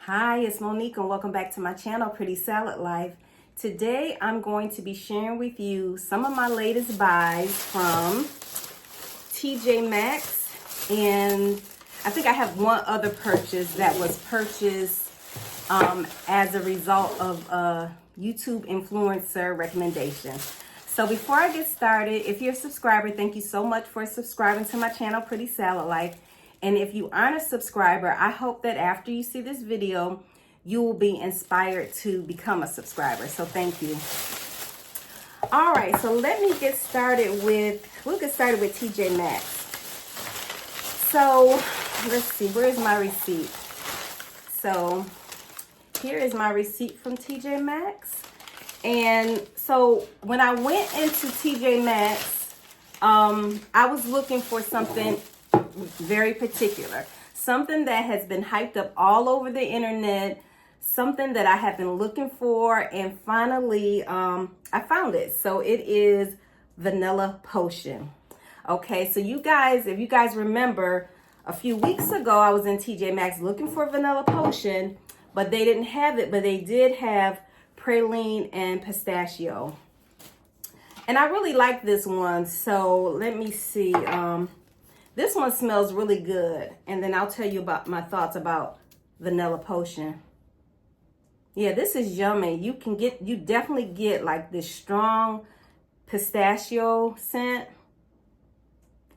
Hi, it's Monique and welcome back to my channel, Pretty Salad Life. Today I'm going to be sharing with you some of my latest buys from TJ Maxx, and I think I have one other purchase that was purchased as a result of a YouTube influencer recommendation. So before I get started, if you're a subscriber, thank you so much for subscribing to my channel, Pretty Salad Life. And if you aren't a subscriber, I hope that after you see this video, you will be inspired to become a subscriber. So thank you. All right, so let me get started with, we'll get started with TJ Maxx. So let's see, where's my receipt? So here is my receipt from TJ Maxx. And so when I went into TJ Maxx, I was looking for something very particular, something that has been hyped up all over the internet, something that I have been looking for, and finally I found it. So it is vanilla potion. Okay, so you guys, if you guys remember, a few weeks ago I was in TJ Maxx looking for vanilla potion, but they didn't have it, but they did have praline and pistachio, and I really like this one. So let me see. This one smells really good. And then I'll tell you about my thoughts about vanilla potion. Yeah, this is yummy. You definitely get like this strong pistachio scent.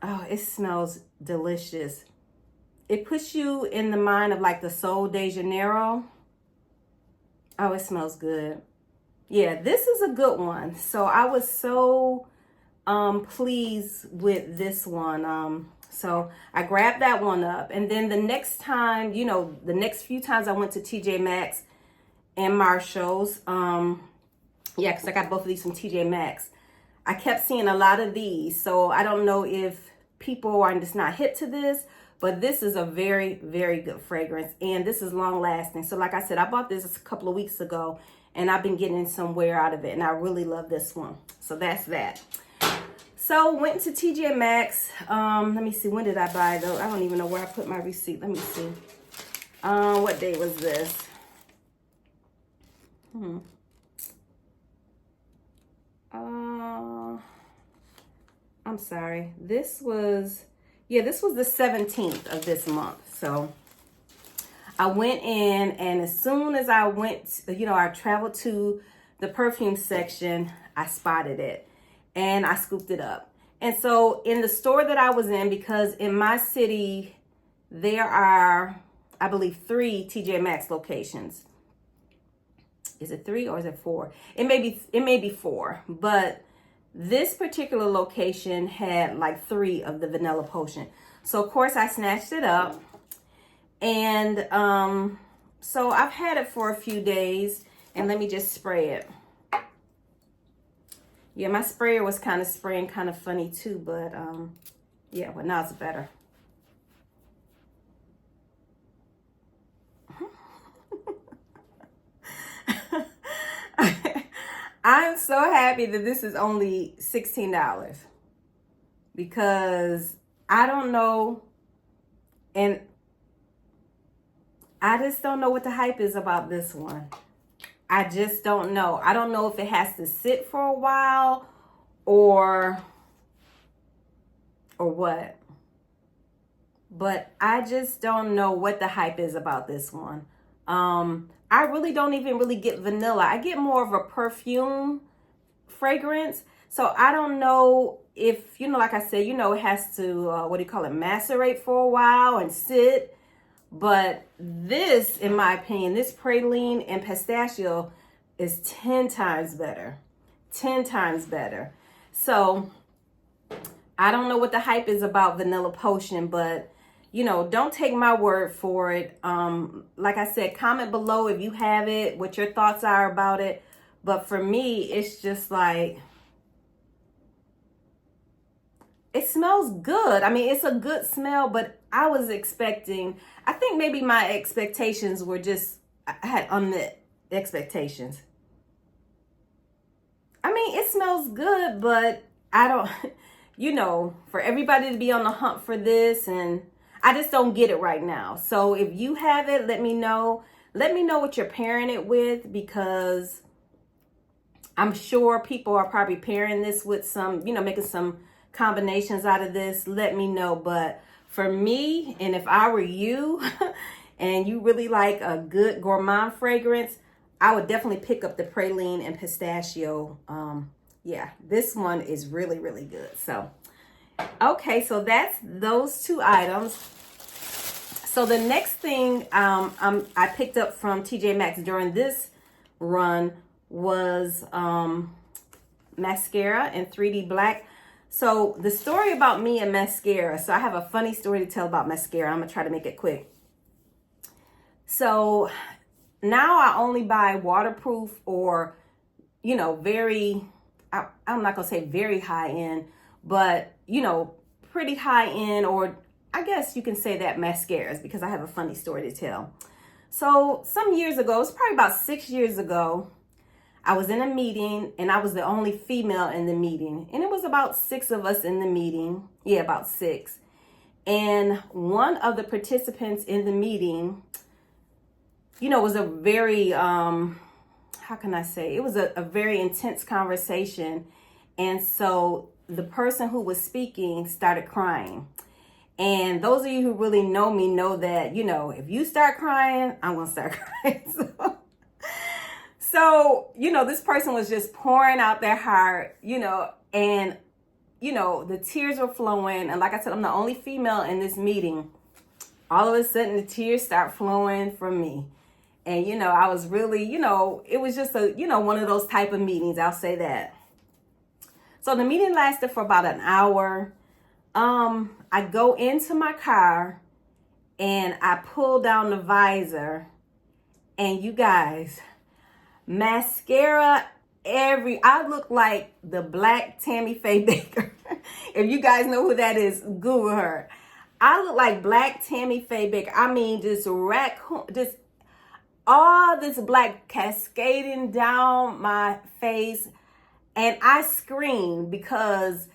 Oh, it smells delicious. It puts you in the mind of like the Sol de Janeiro. Oh, it smells good. Yeah, this is a good one. So I was so pleased with this one. So I grabbed that one up, and then the next time, the next few times I went to TJ Maxx and Marshall's, yeah, because I got both of these from TJ Maxx, I kept seeing a lot of these. So I don't know if people are just not hip to this, but this is a very, very good fragrance, and this is long lasting. So like I said, I bought this a couple of weeks ago, and I've been getting some wear out of it, and I really love this one. So that's that. So went to TJ Maxx. Let me see, when did I buy though? I don't even know where I put my receipt. Let me see. What day was this? I'm sorry. This was the 17th of this month. So I went in, and as soon as I went, I traveled to the perfume section, I spotted it. And I scooped it up. And so in the store that I was in, because in my city, there are, I believe, 3 TJ Maxx locations. Is it 3 or is it 4? It may be 4, but this particular location had like 3 of the vanilla potion. So of course I snatched it up. And so I've had it for a few days, and let me just spray it. Yeah, my sprayer was kind of spraying kind of funny too, but yeah, well, now it's better. I'm so happy that this is only $16, because I don't know, and I just don't know what the hype is about this one. I just don't know. I don't know if it has to sit for a while or what. But I just don't know what the hype is about this one. I really don't even really get vanilla. I get more of a perfume fragrance. So I don't know if, like I said, it has to, macerate for a while and sit. But this, in my opinion, this praline and pistachio is 10 times better. 10 times better. So I don't know what the hype is about vanilla potion, but don't take my word for it. Like I said, comment below if you have it, what your thoughts are about it. But for me, it's just like, it smells good. I mean, it's a good smell, but I was expecting, I think maybe my expectations were just, I had unmet expectations. I mean, it smells good, but I don't, for everybody to be on the hunt for this, and I just don't get it right now. So if you have it, let me know. Let me know what you're pairing it with, because I'm sure people are probably pairing this with some, making some combinations out of this. Let me know. But for me, and if I were you and you really like a good gourmand fragrance, I would definitely pick up the praline and pistachio. Yeah, this one is really, really good. So, okay, so that's those two items. So the next thing I picked up from TJ Maxx during this run was mascara in 3D black. So the story about me and mascara. So I have a funny story to tell about mascara. I'm gonna try to make it quick. So now I only buy waterproof or, very, I'm not gonna say very high end, but, pretty high end, or I guess you can say that mascaras, because I have a funny story to tell. So some years ago, it was probably about 6 years ago, I was in a meeting and I was the only female in the meeting. And it was about 6 of us in the meeting. Yeah, about 6. And one of the participants in the meeting, was a very, how can I say? It was a very intense conversation. And so the person who was speaking started crying. And those of you who really know me know that, if you start crying, I'm going to start crying. So, this person was just pouring out their heart, and, the tears were flowing. And like I said, I'm the only female in this meeting. All of a sudden, the tears start flowing from me. And, I was really, it was just one of those type of meetings. I'll say that. So the meeting lasted for about an hour. I go into my car and I pull down the visor, and you guys, mascara I look like the black Tammy Faye Baker. If you guys know who that is, Google her. I look like black Tammy Faye Baker. I mean, just all this black cascading down my face. And I screamed because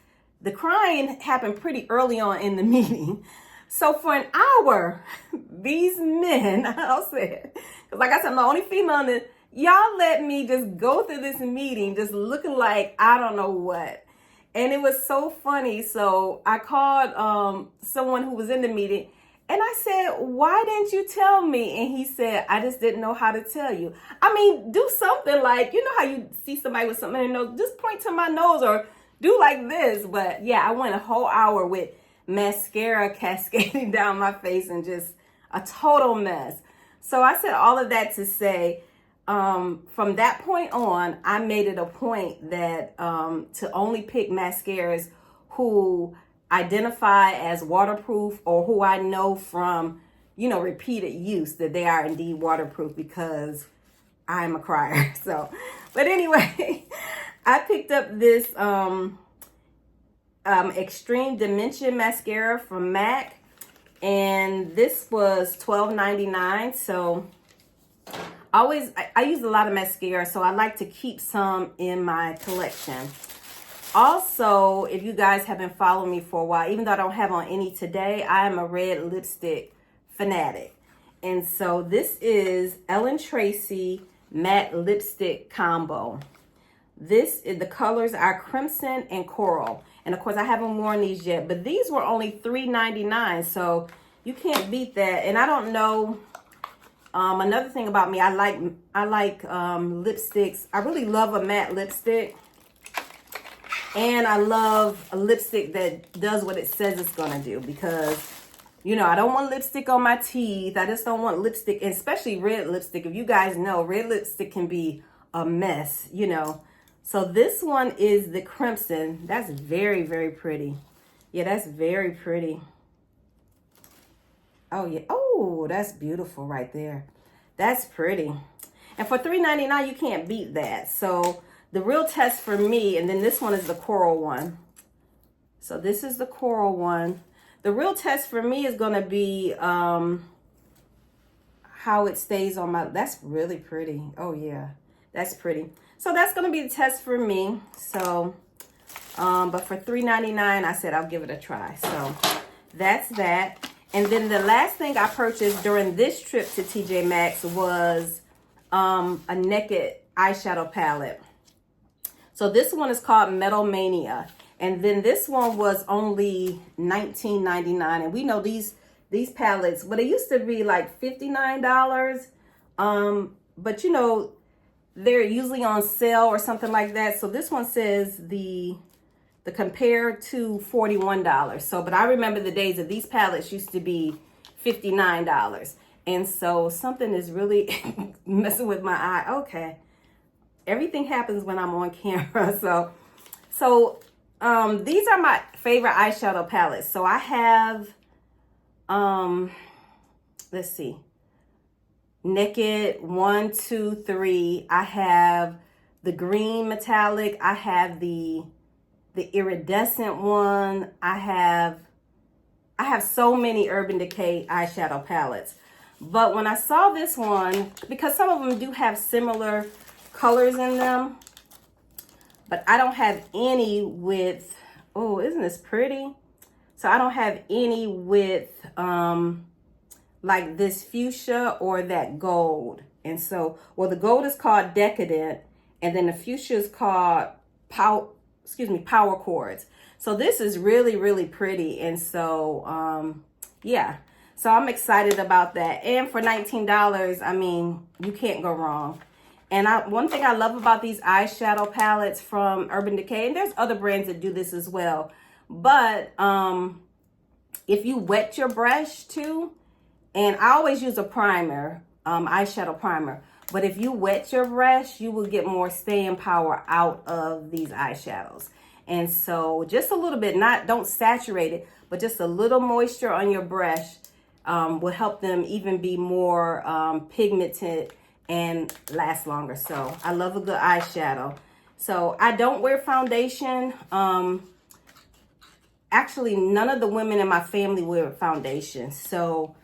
the crying happened pretty early on in the meeting. So for an hour, these men, I'll say it, because like I said, I'm the only female in this, y'all let me just go through this meeting just looking like I don't know what. And it was so funny. So I called someone who was in the meeting, and I said, why didn't you tell me? And he said, I just didn't know how to tell you. I mean, do something like, how you see somebody with something in their nose, just point to my nose or do like this. But yeah, I went a whole hour with mascara cascading down my face and just a total mess. So I said all of that to say, from that point on, I made it a point that to only pick mascaras who identify as waterproof, or who I know from, repeated use that they are indeed waterproof, because I'm a crier. So, but anyway, I picked up this Extreme Dimension mascara from MAC, and this was $12.99. So I use a lot of mascara, so I like to keep some in my collection. Also, if you guys have been following me for a while, even though I don't have on any today, I am a red lipstick fanatic. And so this is Ellen Tracy matte lipstick combo. The colors are crimson and coral. And of course, I haven't worn these yet, but these were only $3.99. So you can't beat that. And I don't know, another thing about me, I like lipsticks. I really love a matte lipstick. And I love a lipstick that does what it says it's going to do, because, I don't want lipstick on my teeth. I just don't want lipstick, especially red lipstick. If you guys know, red lipstick can be a mess, So this one is the crimson. That's very, very pretty. Yeah, that's very pretty. Oh, yeah. Oh, that's beautiful right there. That's pretty. And for $3.99, you can't beat that. So the real test for me, and then this one is the coral one. So this is the coral one. The real test for me is going to be how it stays on my, that's really pretty. Oh yeah, that's pretty. So that's going to be the test for me. So, but for $3.99, I said I'll give it a try. So that's that. And then the last thing I purchased during this trip to TJ Maxx was a Naked eyeshadow palette. So this one is called Metal Mania. And then this one was only $19.99. And we know these palettes, but it used to be like $59. But you know, they're usually on sale or something like that. So this one says the compare to $41. So, but I remember the days that these palettes used to be $59. And so something is really messing with my eye. Okay. Everything happens when I'm on camera. So these are my favorite eyeshadow palettes. So I have, let's see, Naked 1, 2, 3. I have the green metallic. I have the iridescent one. I have so many Urban Decay eyeshadow palettes. But when I saw this one, because some of them do have similar colors in them, but I don't have any with, oh, isn't this pretty? So I don't have any with like this fuchsia or that gold. And so, well, the gold is called Decadent, and then the fuchsia is called Power Chords. So this is really, really pretty. And so, yeah. So I'm excited about that. And for $19, I mean, you can't go wrong. And one thing I love about these eyeshadow palettes from Urban Decay, and there's other brands that do this as well, but if you wet your brush too, and I always use a primer, eyeshadow primer, but if you wet your brush, you will get more staying power out of these eyeshadows. And so just a little bit, don't saturate it, but just a little moisture on your brush will help them even be more pigmented and last longer. So I love a good eyeshadow. So I don't wear foundation. Actually, none of the women in my family wear foundation. So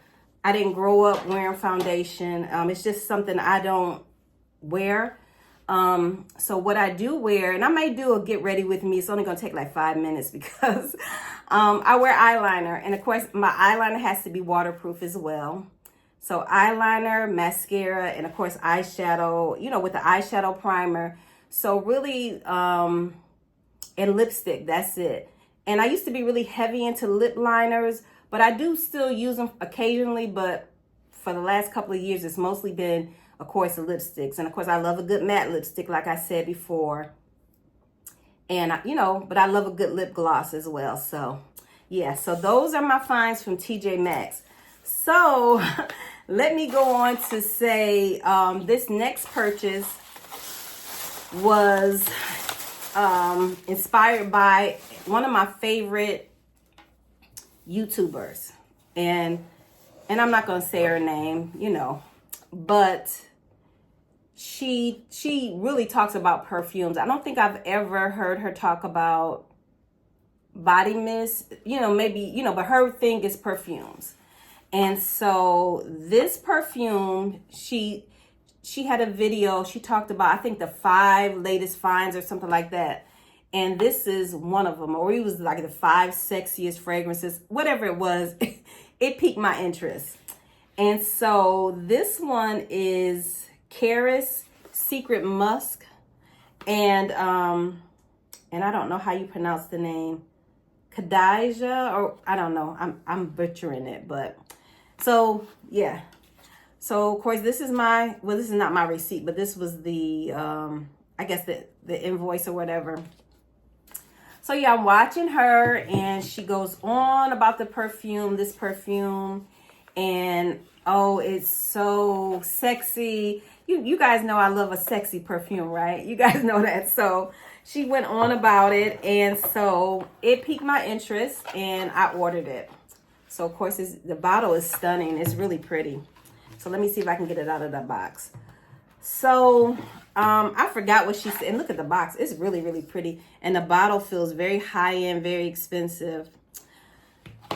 I didn't grow up wearing foundation. It's just something I don't wear. So what I do wear, and I may do a get ready with me. It's only going to take like 5 minutes because I wear eyeliner. And of course, my eyeliner has to be waterproof as well. So eyeliner, mascara, and of course eyeshadow, you know, with the eyeshadow primer. So really, and lipstick, that's it. And I used to be really heavy into lip liners, but I do still use them occasionally. But for the last couple of years, it's mostly been, of course, the lipsticks. And of course, I love a good matte lipstick, like I said before. And, you know, but I love a good lip gloss as well. So, yeah, so those are my finds from TJ Maxx. So, let me go on to say this next purchase was inspired by one of my favorite YouTubers. And I'm not going to say her name, you know, but she really talks about perfumes. I don't think I've ever heard her talk about body mist, you know, maybe, you know, but her thing is perfumes. And so this perfume, she had a video, she talked about, I think, the 5 latest finds or something like that. And this is one of them, or it was like the 5 sexiest fragrances, whatever it was, it piqued my interest. And so this one is Karis Secret Musk. And I don't know how you pronounce the name. Khadijah, or I don't know. I'm butchering it, but so yeah. So of course this is this is not my receipt, but this was the I guess the invoice or whatever. So yeah, I'm watching her and she goes on about this perfume, and oh, it's so sexy. You guys know I love a sexy perfume, right? You guys know that. So she went on about it, and so it piqued my interest and I ordered it. So of course the bottle is stunning. It's really pretty. So let me see if I can get it out of the box. So I forgot what she said. And look at the box. It's really, really pretty. And the bottle feels very high-end, very expensive.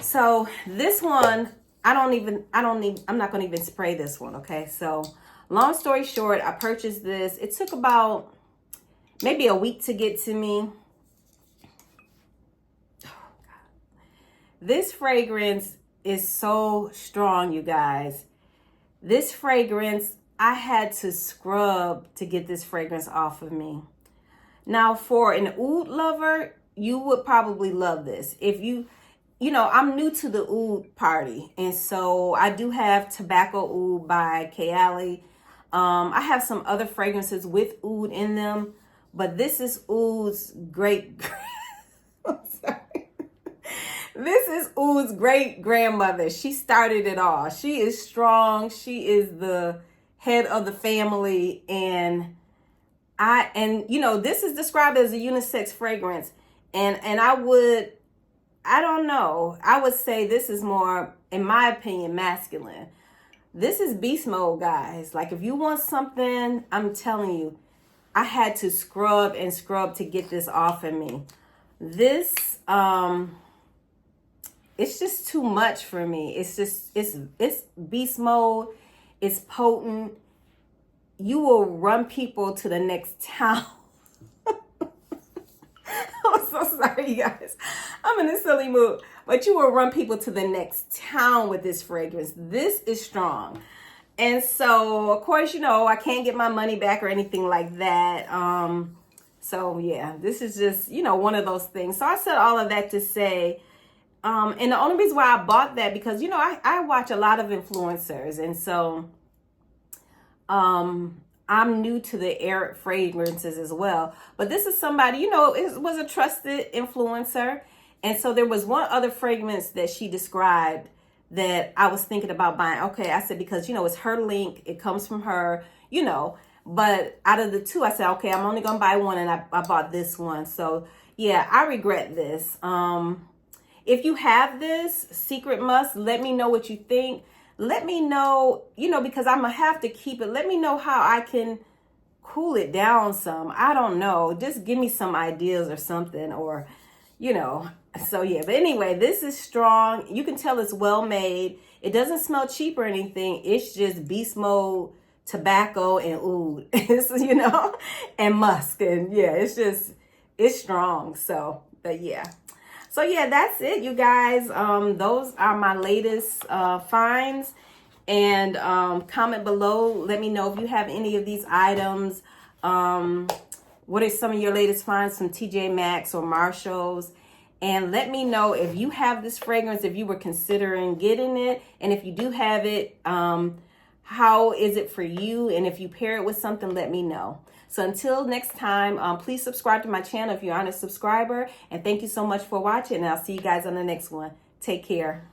So this one, I'm not going to even spray this one, okay? So long story short, I purchased this. It took about maybe a week to get to me. Oh, God. This fragrance is so strong, you guys. This fragrance, I had to scrub to get this fragrance off of me. Now, for an oud lover, you would probably love this. If you know, I'm new to the oud party. And so I do have Tobacco Oud by Kayali. I have some other fragrances with oud in them. But this is oud's great... I'm sorry. This is oud's great grandmother. She started it all. She is strong. She is the head of the family. And you know, this is described as a unisex fragrance. And I don't know. I would say this is more, in my opinion, masculine. This is beast mode, guys. Like, if you want something, I'm telling you, I had to scrub and scrub to get this off of me. This, it's just too much for me. It's just, it's beast mode. It's potent. You will run people to the next town. I'm so sorry, you guys. I'm in a silly mood. But you will run people to the next town with this fragrance. This is strong. And so, of course, you know, I can't get my money back or anything like that. So, yeah, this is just, you know, one of those things. So I said all of that to say, and the only reason why I bought that, because, you know, I watch a lot of influencers. And so I'm new to the air fragrances as well. But this is somebody, you know, it was a trusted influencer. And so there was one other fragrance that she described that I was thinking about buying. Okay, I said, because, you know, it's her link. It comes from her, you know. But out of the two, I said, okay, I'm only going to buy one. And I bought this one. So, yeah, I regret this. If you have this Secret Musk, let me know what you think. Let me know, you know, because I'm going to have to keep it. Let me know how I can cool it down some. I don't know. Just give me some ideas or something, or, you know. So, yeah. But anyway, this is strong. You can tell it's well made. It doesn't smell cheap or anything. It's just beast mode, tobacco, and oud. It's, you know, and musk. And, yeah, it's strong. So, but, yeah. So, yeah, that's it, you guys. Those are my latest finds. And comment below. Let me know if you have any of these items. What are some of your latest finds from TJ Maxx or Marshall's? And let me know if you have this fragrance, if you were considering getting it. And if you do have it, how is it for you? And if you pair it with something, let me know. So until next time, please subscribe to my channel if you aren't a subscriber. And thank you so much for watching. And I'll see you guys on the next one. Take care.